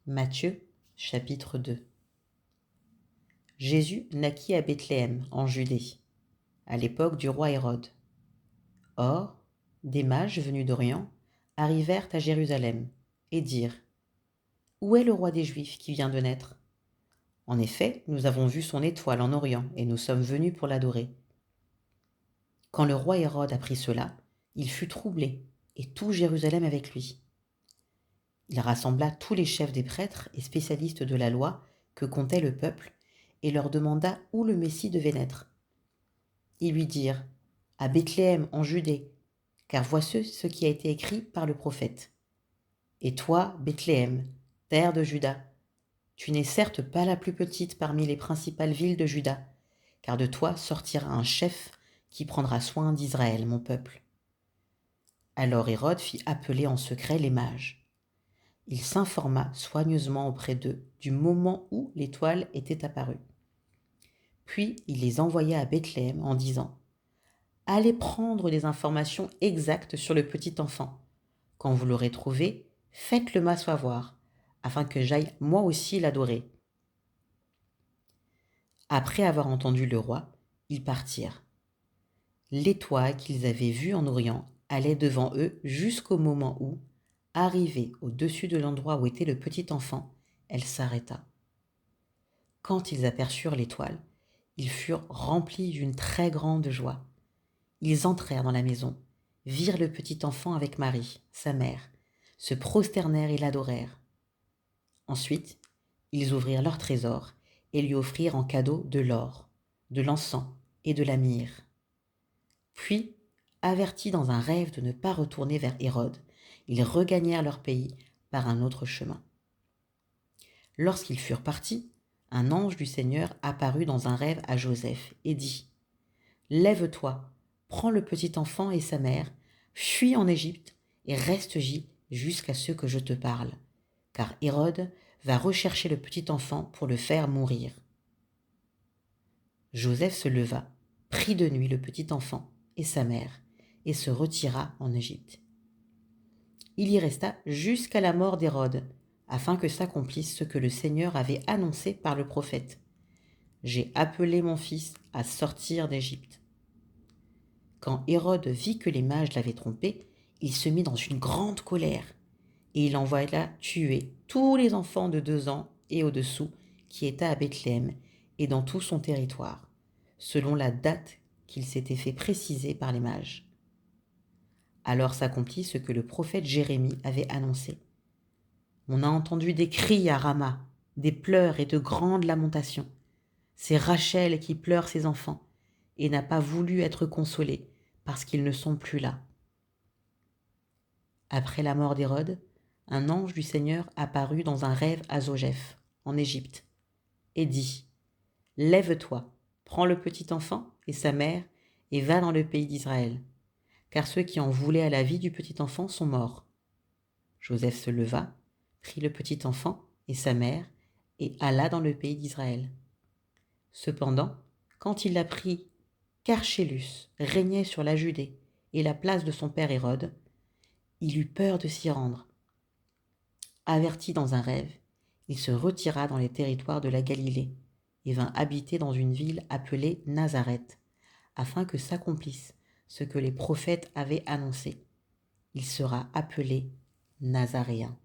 Matthieu, chapitre 2. Jésus naquit à Bethléem, en Judée, à l'époque du roi Hérode. Or, des mages venus d'Orient arrivèrent à Jérusalem et dirent : Où est le roi des Juifs qui vient de naître ? En effet, nous avons vu son étoile en Orient et nous sommes venus pour l'adorer. Quand le roi Hérode apprit cela, il fut troublé, et tout Jérusalem avec lui. Il rassembla tous les chefs des prêtres et spécialistes de la loi que comptait le peuple et leur demanda où le Messie devait naître. Ils lui dirent : À Bethléem en Judée, car voici ce qui a été écrit par le prophète. Et toi, Bethléem, terre de Juda, tu n'es certes pas la plus petite parmi les principales villes de Juda, car de toi sortira un chef qui prendra soin d'Israël, mon peuple. Alors Hérode fit appeler en secret les mages. Il s'informa soigneusement auprès d'eux du moment où l'étoile était apparue. Puis il les envoya à Bethléem en disant : Allez prendre des informations exactes sur le petit enfant. Quand vous l'aurez trouvé, faites-le m'asseoir, afin que j'aille moi aussi l'adorer. Après avoir entendu le roi, ils partirent. L'étoile qu'ils avaient vue en Orient allait devant eux jusqu'au moment où, arrivée au-dessus de l'endroit où était le petit enfant, elle s'arrêta. Quand ils aperçurent l'étoile, ils furent remplis d'une très grande joie. Ils entrèrent dans la maison, virent le petit enfant avec Marie, sa mère, se prosternèrent et l'adorèrent. Ensuite, ils ouvrirent leur trésor et lui offrirent en cadeau de l'or, de l'encens et de la myrrhe. Puis, avertis dans un rêve de ne pas retourner vers Hérode, ils regagnèrent leur pays par un autre chemin. Lorsqu'ils furent partis, un ange du Seigneur apparut dans un rêve à Joseph et dit : Lève-toi, prends le petit enfant et sa mère, fuis en Égypte et reste-y jusqu'à ce que je te parle, car Hérode va rechercher le petit enfant pour le faire mourir. Joseph se leva, prit de nuit le petit enfant et sa mère, et se retira en Égypte. Il y resta jusqu'à la mort d'Hérode, afin que s'accomplisse ce que le Seigneur avait annoncé par le prophète : J'ai appelé mon fils à sortir d'Égypte. Quand Hérode vit que les mages l'avaient trompé, il se mit dans une grande colère, et il envoya tuer tous les enfants de 2 ans et au-dessous qui étaient à Bethléem et dans tout son territoire, selon la date qu'il s'était fait préciser par les mages. Alors s'accomplit ce que le prophète Jérémie avait annoncé. On a entendu des cris à Rama, des pleurs et de grandes lamentations. C'est Rachel qui pleure ses enfants et n'a pas voulu être consolée parce qu'ils ne sont plus là. Après la mort d'Hérode, un ange du Seigneur apparut dans un rêve à Joseph, en Égypte, et dit : Lève-toi, prends le petit enfant et sa mère et va dans le pays d'Israël, car ceux qui en voulaient à la vie du petit enfant sont morts. Joseph se leva, prit le petit enfant et sa mère et alla dans le pays d'Israël. Cependant, quand il apprit qu'Archélus régnait sur la Judée et la place de son père Hérode, il eut peur de s'y rendre. Averti dans un rêve, il se retira dans les territoires de la Galilée et vint habiter dans une ville appelée Nazareth, afin que s'accomplisse ce que les prophètes avaient annoncé : il sera appelé Nazaréen.